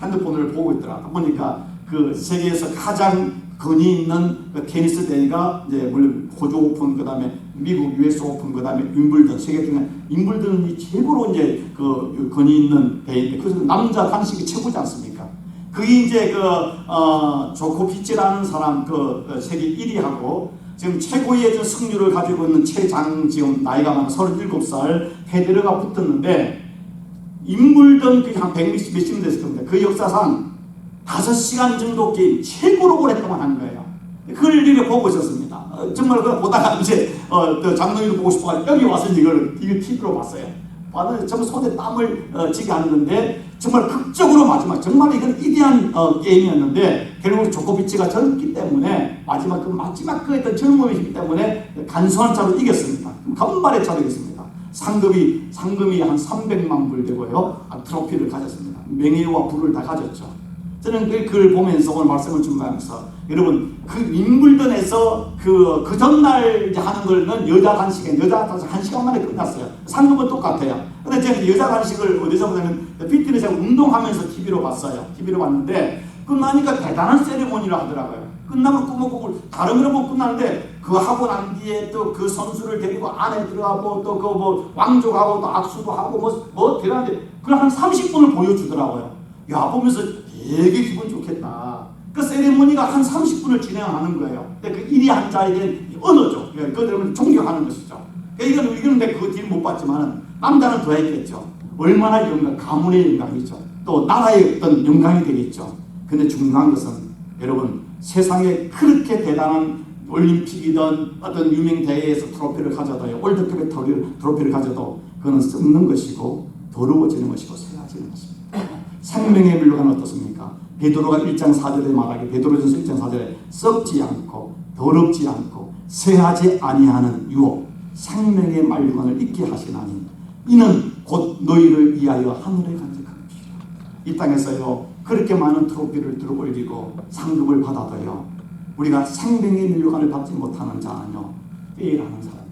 핸드폰을 보고 있더라. 보니까 그 세계에서 가장 권위 있는 그 테니스 대회가 이제 물론 호주 오픈, 그 다음에 미국 US 오픈, 그 다음에 윈블던, 세계 중에 윈블던이 최고로 이제 그 권위 있는 대회인데, 그래서 남자 단식이 최고지 않습니까? 그게 이제 조코비치라는 사람 세계 1위하고 지금 최고의 승률을 가지고 있는 지금 나이가 많은 37살 페데러가 붙었는데, 윈블던 그게 한 100 몇십 됐을 겁니다. 그 역사상 5시간 정도 게임 최고로 오랫동안 한 거예요. 그걸 이렇게 보고 있었습니다. 정말 그걸 보다가 이제 장로님도 보고 싶어서 여기 와서 이걸 TV로 봤어요. 봤는데 정말 손에 땀을 지게 하는 건데, 정말 극적으로 마지막, 정말 이건 위대한 게임이었는데, 결국 조코비치가 젊기 때문에 마지막 그 어떤 젊음이기 때문에 간소한 차로 이겼습니다. 간발의 차로 이겼습니다. 상금이 한 300만 불 되고요, 트로피를 가졌습니다. 명예와 부를 다 가졌죠. 저는 그걸 보면서 오늘 말씀을 준비하면서, 여러분 그 윈블던에서 그 전날 이제 하는 거는 여자 단식 1시간 만에 끝났어요. 상금은 똑같아요. 근데 제가 여자 단식을 어디서 보냐면 피트니스에 운동하면서 TV로 봤어요. TV로 봤는데 끝나니까 대단한 세리머니를 하더라고요. 끝나면 꾸벅꾸벅 다른 거는 못 끝나는데, 그 하고 난 뒤에 또 그 선수를 데리고 안에 들어가고 또 그 왕족하고 또 악수도 하고 뭐 들어가는데 그걸 한 30분을 보여주더라고요. 야, 보면서 되게 기분 좋겠다. 그 세리머니가 한 30분을 진행하는 거예요. 그 일이 한 자에 대한 언어죠. 그들을 존경하는 것이죠. 이거는 근데 그 딜 못 봤지만은 남자는 더 했겠죠. 얼마나 영광, 가문의 영광이죠. 또 나라의 어떤 영광이 되겠죠. 근데 중요한 것은 여러분 세상에 그렇게 대단한 올림픽이든 어떤 유명 대회에서 트로피를 가져도 월드컵의 트로피를 가져도 그거는 썩는 것이고 더러워지는 것이고 쇠해지는 것입니다. 생명의 밀로가는 어떻습니까? 베드로가 1장 4절에 말하기 베드로전서 1장 4절에 썩지 않고 더럽지 않고 쇠하지 아니하는 유혹 생명의 만류관을 잊게 하시나니 이는 곧 너희를 위하여 하늘에 간직한 것이라. 이 땅에서요 그렇게 많은 트로피를 들어 올리고 상급을 받아도요 우리가 생명의 밀류관을 받지 못하는 자는요 빼라는 사람입니다.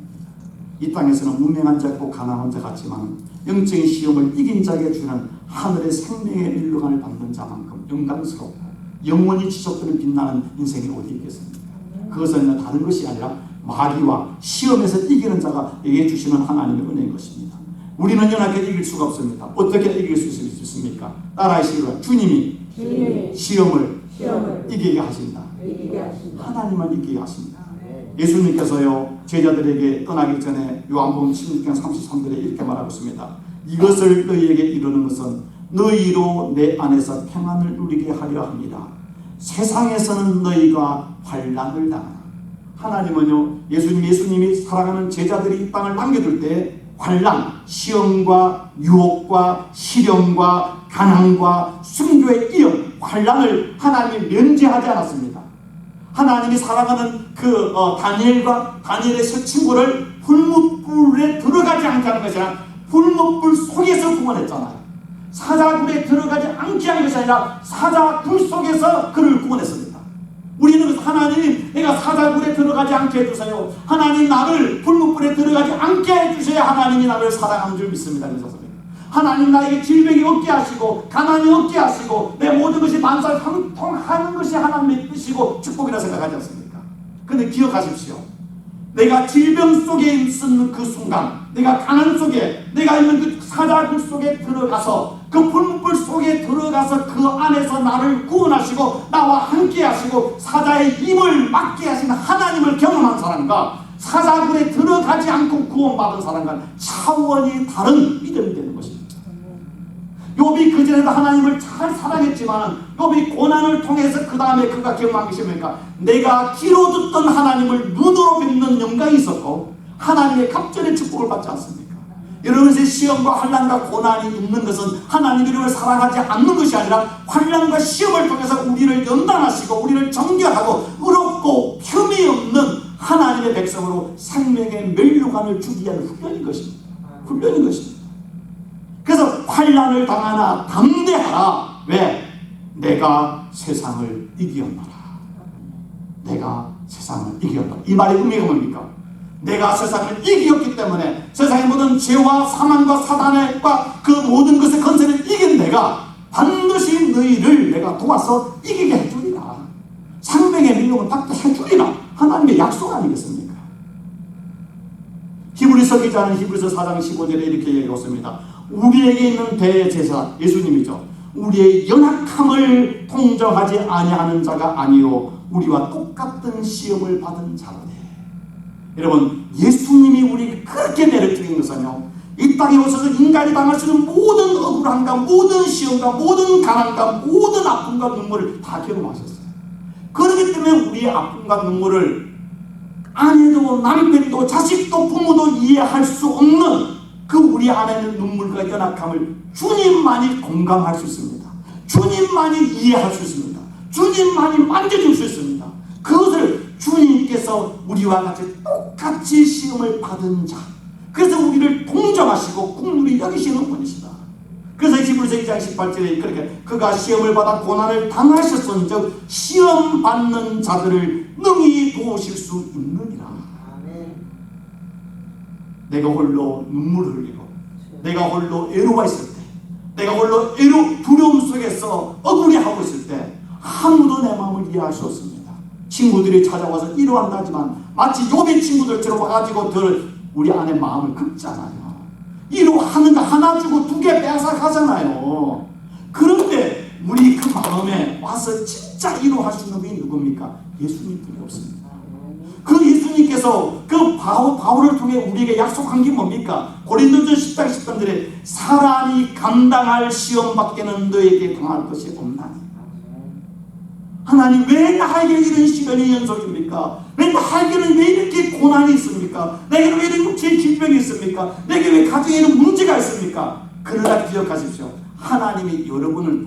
이 땅에서는 무명한 자 있고 가난한 자 같지만 영적인 시험을 이긴 자에게 주는 하늘의 생명의 밀류관을 받는 자만큼 영광스럽고 영원히 지속되는 빛나는 인생이 어디 있겠습니까? 그것은 다른 것이 아니라 마귀와 시험에서 이기는 자가 에게 주시는 하나님의 은혜인 것입니다. 우리는 연약해 이길 수가 없습니다. 어떻게 이길 수 있습니까? 따라하시기로 주님이 시험을 이기게 하신다. 하나님만 이기게 하십니다. 예수님께서요 제자들에게 떠나기 전에 요한복음 16장 33절에 이렇게 말하고 있습니다. 이것을 너희에게 이루는 것은 너희로 내 안에서 평안을 누리게 하려 합니다. 세상에서는 너희가 환난을 당하나. 하나님은요 예수님이 살아가는 제자들이 이 땅을 남겨둘 때 환난, 시험과 유혹과 시련과 가난과 순교의 위험, 환난을 하나님이 면제하지 않았습니다. 하나님이 살아가는 다니엘의 세 친구를 불못불에 들어가지 않게 하는 것이 아니라 불못불 속에서 구원했잖아요. 사자굴에 들어가지 않게 하는 것이 아니라 사자굴 속에서 그를 구원했습니다. 우리는 하나님 내가 사자굴에 들어가지 않게 해주세요. 하나님 나를 불못불에 들어가지 않게 해주셔야 하나님이 나를 사랑하는 줄 믿습니다. 하나님 나에게 질병이 없게 하시고 가난이 없게 하시고 내 모든 것이 만사형통하는 것이 하나님의 뜻이고 축복이라 생각하지 않습니까? 근데 기억하십시오. 내가 질병 속에 있는 그 순간 내가 가난 속에 내가 있는 그 사자굴 속에 들어가서 그 불불 속에 들어가서 그 안에서 나를 구원하시고 나와 함께 하시고 사자의 힘을 막게 하시는 하나님을 경험한 사람과 사자굴에 들어가지 않고 구원받은 사람과 차원이 다른 믿음이 되는 것입니다. 욥이 그전에도 하나님을 잘 사랑했지만 욥이 고난을 통해서 그 다음에 그가 경험한 것이 뭡니까? 내가 귀로 듣던 하나님을 눈으로 뵙는 영광이 있었고 하나님의 갑절의 축복을 받지 않습니까? 여러분의 시험과 환난과 고난이 있는 것은 하나님이 우리를 사랑하지 않는 것이 아니라 환난과 시험을 통해서 우리를 연단하시고 우리를 정결하고 의롭고 흠이 없는 하나님의 백성으로 생명의 멸류관을 주기 위한 훈련인 것입니다. 훈련인 것입니다. 그래서 환난을 당하나 담대하라. 왜? 내가 세상을 이기었노라. 내가 세상을 이기었노라. 이 말의 의미가 뭡니까? 내가 세상을 이기었기 때문에 세상의 모든 죄와 사망과 사단과 그 모든 것의 권세를 이긴 내가 반드시 너희를 내가 도와서 이기게 해주리라. 생명의 밀용을 받게 해주리라. 하나님의 약속 아니겠습니까? 히브리서 기자는 히브리서 4장 15절에 이렇게 얘기했습니다. 우리에게 있는 대제사 예수님이죠. 우리의 연약함을 통정하지 아니하는 자가 아니요 우리와 똑같은 시험을 받은 자로되. 여러분 예수님이 우리 그렇게 매력적인 것은요 이 땅에 오셔서 인간이 당할 수 있는 모든 억울함과 모든 시험과 모든 가난과 모든 아픔과 눈물을 다 경험하셨어요. 그렇기 때문에 우리의 아픔과 눈물을 아내도 남편도 자식도 부모도 이해할 수 없는 그 우리 안에 있는 눈물과 연약함을 주님만이 공감할 수 있습니다. 주님만이 이해할 수 있습니다. 주님만이 만져줄 수 있습니다. 그것을 주님께서 우리와 같이 똑같이 시험을 받은 자, 그래서 우리를 동정하시고 국률이 여기시는 분이시다. 그래서 히브리서 2장 18절에 그렇게 그가 시험을 받아 고난을 당하셨은즉 시험 받는 자들을 능히 도우실 수 있느니라. 내가 홀로 눈물을 흘리고 내가 홀로 애로가 있을 때 내가 홀로 두려움 속에서 억울해하고 있을 때 아무도 내 마음을 이해할 수 없습니다. 친구들이 찾아와서 위로한다지만 마치 욥의 친구들처럼 와가지고 우리 안에 마음을 긁잖아요. 위로하는 거 하나 주고 두 개 빼앗아 가잖아요. 그런데 우리 그 마음에 시험에 와서 진짜 이루할 수 있는 분이 누굽니까? 예수님뿐이 없습니다. 그 예수님께서 그 바울을 통해 우리에게 약속한 게 뭡니까? 고린도전 10장 10절에 사람이 감당할 시험밖에는 너에게 당할 것이 없나니. 하나님, 왜 나에게 이런 시련이 연속입니까? 왜 나에게는 왜 이렇게 고난이 있습니까? 내게는 왜 이런 육체의 질병이 있습니까? 내게 왜 가정에 이런 문제가 있습니까? 그러나 기억하십시오. 하나님이 여러분을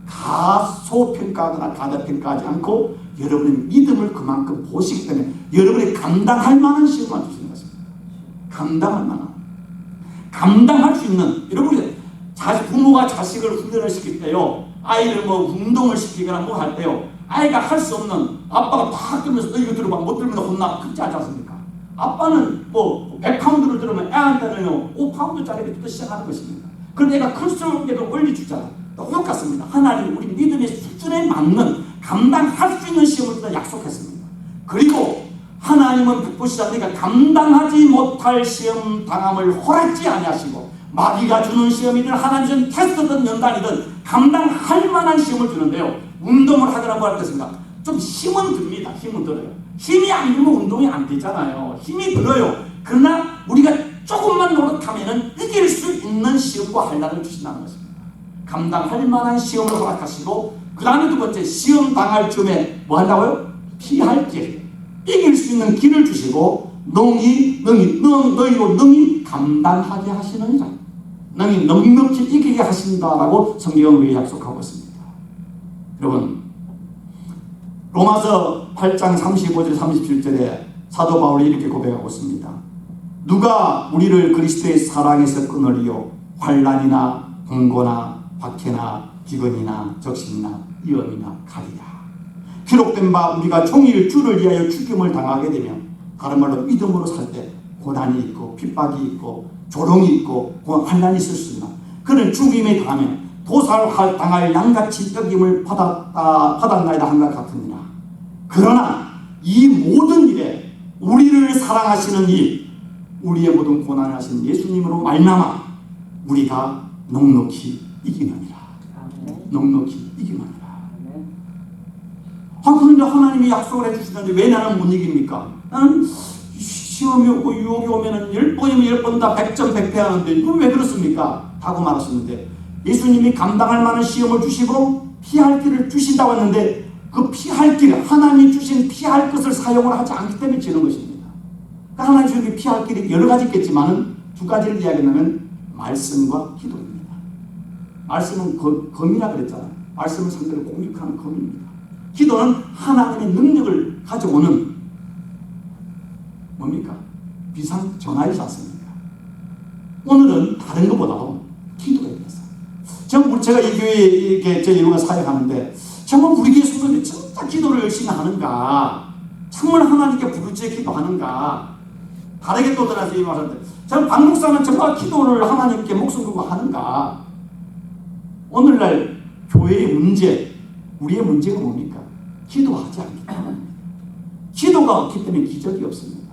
가소평가하거나 가다평가하지 않고 여러분의 믿음을 그만큼 보시기 때문에 여러분이 감당할 만한 시험만 주시는 것입니다. 감당할 만한, 감당할 수 있는, 여러분이 부모가 자식을 훈련을 시킬 때요, 아이를 뭐 운동을 시키거나 뭐 할 때요, 아이가 할 수 없는, 아빠가 다 들면서 너 이거 들어봐, 못 들으면 혼나, 그렇지 않지 않습니까? 아빠는 뭐 100파운드를 들으면 애한테는요 5파운드짜리부터 시작하는 것입니다. 그런데 애가 클수록에도 올려주잖아. 똑같습니다. 하나님 우리 믿음의 수준에 맞는 감당할 수 있는 시험을 약속했습니다. 그리고 하나님은 북부시자 내가 감당하지 못할 시험 당함을 허락지 아니하시고, 마귀가 주는 시험이든 하나님 주는 테스트든 연단이든 감당할 만한 시험을 주는데요, 운동을 하거나 뭐 할 것인가 좀 힘은 듭니다. 힘은 들어요. 힘이 안 들면 운동이 안 되잖아요. 힘이 들어요. 그러나 우리가 조금만 노력하면 이길 수 있는 시험과 환난을 주신다는 것입니다. 감당할 만한 시험을 허락하시고, 그 다음에 두 번째, 시험 당할 즈음에 뭐 한다고요? 피할 길, 이길 수 있는 길을 주시고, 너희로 능히 감당하게 하시느니라. 능히 넉넉히 이기게 하신다라고 성경은 우리에게 약속하고 있습니다. 여러분, 로마서 8장 35절 37절에 사도 바울이 이렇게 고백하고 있습니다. 누가 우리를 그리스도의 사랑에서 끊으리요? 환난이나 공고나 박해나 기근이나 적신이나 위험이나 칼이야. 기록된 바 우리가 종일 주를 위하여 죽임을 당하게 되면, 다른 말로 믿음으로 살 때 고난이 있고 핍박이 있고 조롱이 있고 환난이 있을 수 있나. 그는 죽임에 당하면 도살당할 양같이 여김을 받았나이다 한 것 같으니라. 그러나 이 모든 일에 우리를 사랑하시는 이 우리의 모든 고난을 하신 예수님으로 말미암아 우리가 넉넉히 이기느니라. 넉넉히 이기느니라. 그런데 하나님이 약속을 해주시는데 왜 나는 못 이깁니까? 나는 시험이 오고 유혹이 오면은 10번이면 10번 다 100점 100패 하는데 이건 왜 그렇습니까? 하고 말하셨는데, 예수님이 감당할 만한 시험을 주시고 피할 길을 주신다고 했는데, 그 피할 길, 하나님이 주신 피할 것을 사용을 하지 않기 때문에 지는 것입니다. 그러니까 하나님 주신 피할 길이 여러 가지 있겠지만 두 가지를 이야기하면 말씀과 기도입니다. 말씀은 검이라 그랬잖아요. 말씀은 상대를 공격하는 검입니다. 기도는 하나님의 능력을 가져오는 뭡니까? 비상전화이지 않습니까? 오늘은 다른 것보다도 기도에 대해서, 제가 이 교회에 이렇게 제 이루가 사역하는데 정말 우리 교회 성도들이 진짜 기도를 열심히 하는가, 정말 하나님께 부르짖어 기도하는가, 다르게 또 들어서 이 말하는데, 저는 박목사는 정말 기도를 하나님께 목숨 걸고 하는가. 오늘날 교회의 문제, 우리의 문제가 뭡니까? 기도하지 않기 때문입니다. 기도가 없기 때문에 기적이 없습니다.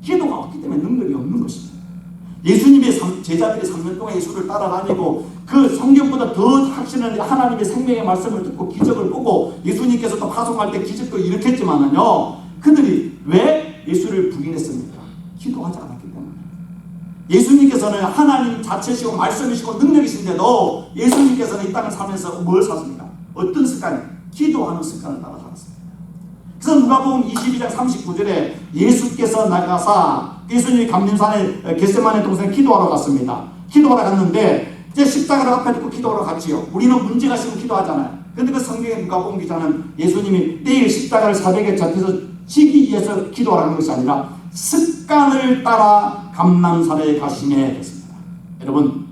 기도가 없기 때문에 능력이 없는 것입니다. 예수님의 제자들이 3년 동안 예수를 따라다니고 그 성경보다 더 확신하는 하나님의 생명의 말씀을 듣고 기적을 보고, 예수님께서도 파송할 때 기적도 일으켰지만은요, 그들이 왜 예수를 부인했습니까? 기도하지 않았기 때문에. 예수님께서는 하나님 자체시고 말씀이시고 능력이신데도 예수님께서는 이 땅을 살면서 뭘 사십니까? 어떤 습관? 기도하는 습관을 따라 살았습니다. 그래서 누가복음 22장 39절에 예수께서 나가사, 예수님이 감림산에 겟세마네 동산에 기도하러 갔습니다. 기도하러 갔는데 이제 십자가를 앞에 두고 기도하러 갔지요. 우리는 문제가 있으면 기도하잖아요. 그런데 그 성경에 누가복음 기자는 예수님이 내일 십자가를 400에 잡혀서 지기 위해서 기도하라는 것이 아니라 습관을 따라 감람산에 가시네 했습니다. 여러분,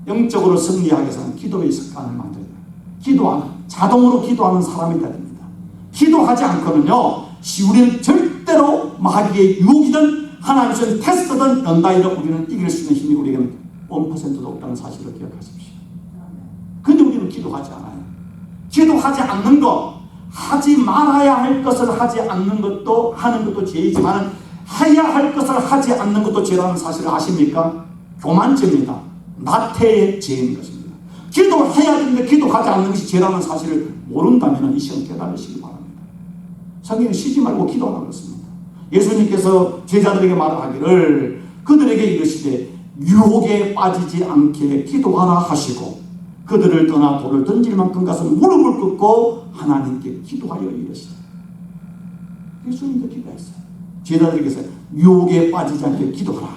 영적으로 승리하기 위해서는 기도의 습관을 만들어야 돼요. 기도하는, 자동으로 기도하는 사람이 돼야 됩니다. 기도하지 않고는요, 우리는 절대로 마귀의 유혹이든 하나님 주신 테스트든 연단이든 우리는 이길 수 있는 힘이 우리에게는 1%도 없다는 사실을 기억하십시오. 근데 우리는 기도하지 않아요. 기도하지 않는 것, 하지 말아야 할 것을 하지 않는 것도 하는 것도 죄이지만 해야 할 것을 하지 않는 것도 죄라는 사실을 아십니까? 교만죄입니다. 나태의 죄인 것입니다. 기도해야 되는데 기도하지 않는 것이 죄라는 사실을 모른다면 이 시간 깨달으시기 바랍니다. 성경에 쉬지 말고 기도하라고 그랬습니다. 예수님께서 제자들에게 말하기를 그들에게 이르시되 유혹에 빠지지 않게 기도하라 하시고 그들을 떠나 돌을 던질 만큼 가서 무릎을 꿇고 하나님께 기도하여 이르시되 예수님도 기도했어요. 제자들에게서 유혹에 빠지지 않게 기도하라.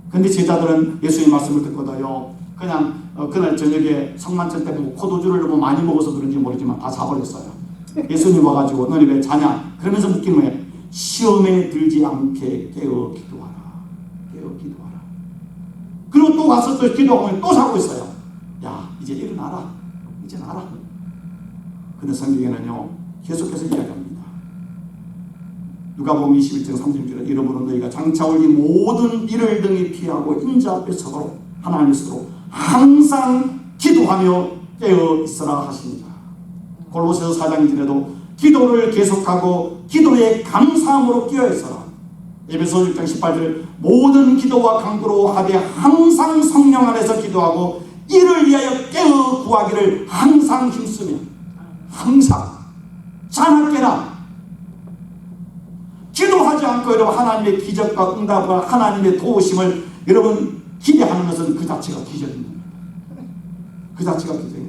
그런데 제자들은 예수님 말씀을 듣고도요 그냥 그날 저녁에 성만찬 때 포도주를 너무 많이 먹어서 그런지 모르지만 다 자버렸어요. 예수님 와가지고 너네 왜 자냐? 그러면서 묻기는 거예요. 시험에 들지 않게 깨어 기도하라. 깨어 기도하라. 그리고 또 가서 또 기도하고 또 자고 있어요. 야 이제 일어나라. 이제 나라. 근데 성경에는요 계속해서 이야기합니다. 누가복음 21장 30절에 이러므로 너희가 장차 올 이 모든 일을 등이 피하고 인자 앞에 서도록 하나님의 스스로 항상 기도하며 깨어 있으라 하십니다. 골로새서 4장인지라도 기도를 계속하고 기도에 감사함으로 깨어 있어라. 에베소 6장 18절 모든 기도와 간구로 하되 항상 성령 안에서 기도하고 이를 위하여 깨어 구하기를 항상 힘쓰며 항상 자나깨나 기도하지 않고 여러분 하나님의 기적과 응답과 하나님의 도우심을 여러분 기대하는 것은 그 자체가 기적입니다. 그 자체가 기적입니다.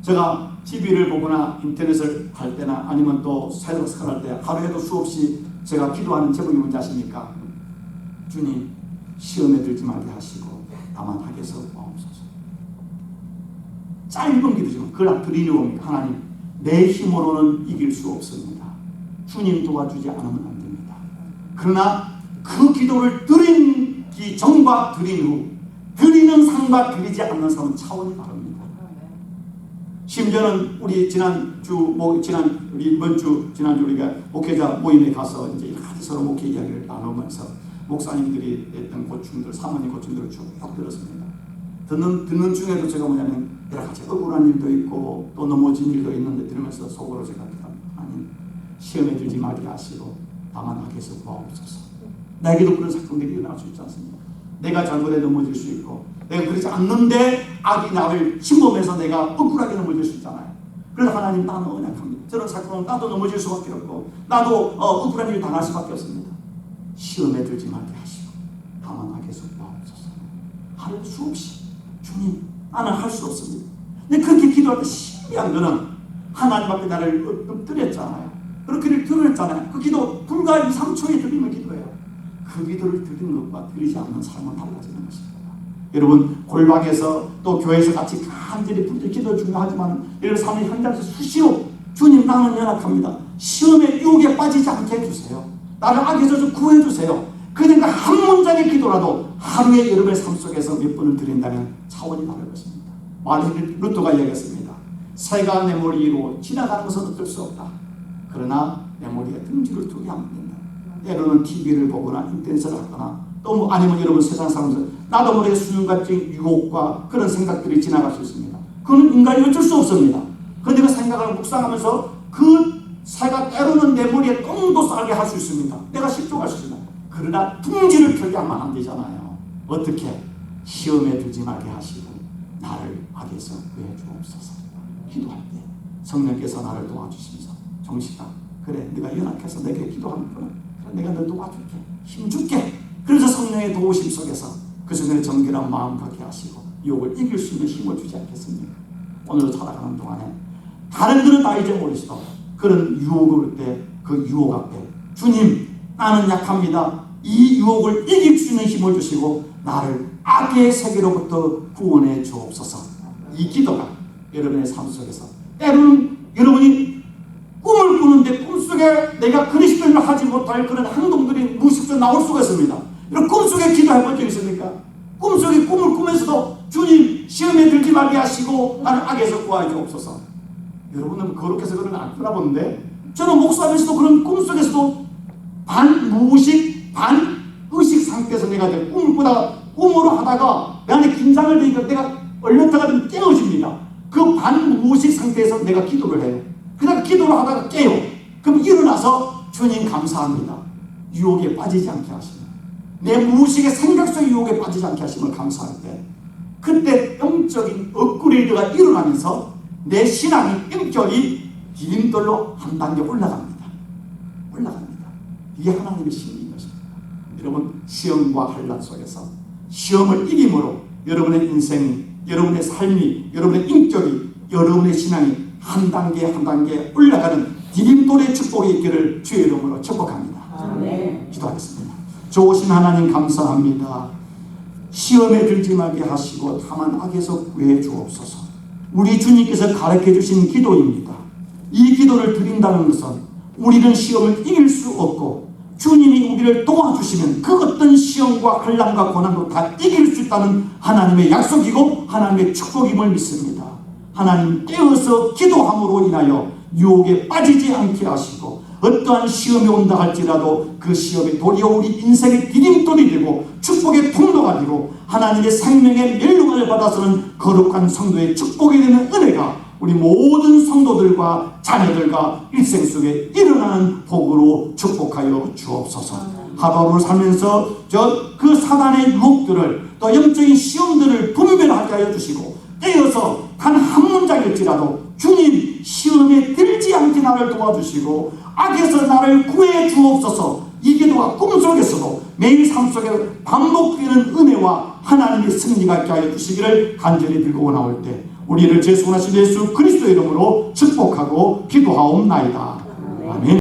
제가 TV를 보거나 인터넷을 할 때나 아니면 또 사역을 할 때 하루에도 수없이 제가 기도하는 제목이 뭔지 아십니까? 주님 시험에 들지 말게 하시고 다만 하게 해서 마옵소서. 짧은 기도지만 그걸 드리는 겁니다. 하나님 내 힘으로는 이길 수 없습니다. 주님 도와주지 않으면 안 됩니다. 그러나 그 기도를 드린 이 정과 드린 후 드리는 상과 드리지 않는 상은 차원이 다릅니다. 심지어는 우리 지난주 지난주 우리가 목회자 모임에 가서 이제 서로 목회 이야기를 나누면서 목사님들이 했던 고충들, 사모님 고충들을 쭉 들었습니다. 듣는 중에도 제가 뭐냐면 여러 가지 억울한 일도 있고 또 넘어진 일도 있는데 들으면서 속으로 제가 아니 시험에 들지 말게 하시고 다만 하게 해서 구하옵소서. 나에게도 그런 사건들이 일어날 수 있지 않습니까? 내가 잘못에 넘어질 수 있고 내가 그러지 않는데 악이 나를 침범해서 내가 억울하게 넘어질 수 있잖아요. 그래서 하나님 나는 언약합니다. 저런 사건은 나도 넘어질 수밖에 없고 나도 억울한 일 당할 수밖에 없습니다. 시험에 들지 말게 하시고 다만 하게 해서 구하옵소서. 할 수 없이 주님 나는 할 수 없습니다. 근데 그렇게 기도할 때 신기한 거는 하나님 앞에 나를 엎드렸잖아요. 그렇게 들었잖아요. 그 기도 불과 2, 3초에 드리는 기도예요. 그 기도를 드리는 것과 드리지 않는 삶은 달라지는 것입니다. 여러분 골방에서 또 교회에서 같이 간절히 부르짖어 기도 중요하지만 여러분 삶의 현장에서 수시로 주님 나는 연약합니다. 시험에 유혹에 빠지지 않게 해주세요. 나를 악에서 좀 구해주세요. 그러니까 한 문장의 기도라도 하루에 여러분의 삶 속에서 몇 번을 드린다면 차원이 다를 것입니다. 마르틴 루터가 이야기했습니다. 새가 내 머리 위로 지나가는 것은 어쩔 수 없다. 그러나 내 머리에 등지를 두게 하면 된다. 때로는 TV를 보거나 인터넷을 하거나 또 아니면 여러분 세상 사람들 나도 모르게 수준같은 유혹과 그런 생각들이 지나갈 수 있습니다. 그건 인간이 어쩔 수 없습니다. 그런데 그 생각을 묵상하면서 그 새가 때로는 내 머리에 똥도 싸게 할 수 있습니다. 내가 실족할 수 있습니다. 그러나 둥지를 펴게 하면 안 되잖아요. 어떻게? 시험에 들지 말게 하시고 나를 악에서 구해 주옵소서. 기도할 때 성령께서 나를 도와주시면서 정식아 그래 네가 연약해서 내게 기도하는구나. 내가 널 도와줄게. 힘줄게. 그래서 성령의 도우심 속에서 그 순간에 정결한 마음 갖게 하시고 유혹을 이길 수 있는 힘을 주지 않겠습니까? 오늘 살아가는 동안에 다른 들은 다 잊어버리시고 그런 유혹을 올 때 그 유혹 앞에 주님 나는 약합니다. 이 유혹을 이길 수 있는 힘을 주시고 나를 악의 세계로부터 구원해 주옵소서. 이 기도가 여러분의 삶 속에서 때로는 여러분이 꿈을 꾸는데 꿈속에 내가 그리스도인을 하지 못할 그런 행동들이 무의식적으로 나올 수가 있습니다. 이런 꿈속에 기도해 본 적 있습니까? 꿈속에 꿈을 꾸면서도 주님 시험에 들지 말게 하시고 나를 악에서 구하여 주옵소서. 여러분은 거룩해서 그런 안 꾸나보는데 저는 목사하면서도 그런 꿈속에서도 반무의식 반의식 상태에서 내가 꿈을 꾸다가 꿈으로 하다가 내 안에 긴장을 되니까 내가 얼렸다가 좀 깨어집니다. 그 반무의식 상태에서 내가 기도를 해요. 그다가 기도를 하다가 깨요. 그럼 일어나서 주님 감사합니다. 유혹에 빠지지 않게 하시면 내 무의식의 생각 속의 유혹에 빠지지 않게 하시면 감사할 때 그때 영적인 업그레이드가 일어나면서 내 신앙의 인격이 디딤돌로 한 단계 올라갑니다. 이게 하나님의 신인 것입니다. 여러분, 시험과 환난 속에서 시험을 이김으로 여러분의 인생이, 여러분의 삶이, 여러분의 인격이, 여러분의 신앙이 한 단계 한 단계 올라가는 디딤돌의 축복이 있기를 주의 이름으로 축복합니다. 아멘. 기도하겠습니다. 좋으신 하나님 감사합니다. 시험에 들지 말게 하시고 다만 악에서 구해 주옵소서. 우리 주님께서 가르쳐 주신 기도입니다. 이 기도를 드린다는 것은 우리는 시험을 이길 수 없고 주님이 우리를 도와주시면 그 어떤 시험과 환난과 고난도 다 이길 수 있다는 하나님의 약속이고 하나님의 축복임을 믿습니다. 하나님, 깨어서 기도함으로 인하여 유혹에 빠지지 않게 하시고 어떠한 시험이 온다 할지라도 그 시험이 도리어 우리 인생의 디딤돌이 되고 축복의 통로가 되고 하나님의 생명의 멸류관을 받아서는 거룩한 성도의 축복이 되는 은혜가 우리 모든 성도들과 자녀들과 일생 속에 일어나는 복으로 축복하여 주옵소서. 하루하루 살면서 그 사단의 유혹들을 또 영적인 시험들을 분별하게 하여 주시고 깨어서 단 한 문장일지라도 주님, 시험에 들지 않게 나를 도와주시고 악에서 나를 구해 주옵소서. 이 기도가 꿈속에서도 매일 삶 속에 반복되는 은혜와 하나님의 승리가 있게 하여 주시기를 간절히 들고 나올 때 우리를 제 손하신 예수 그리스도의 이름으로 축복하고 기도하옵나이다. 아멘.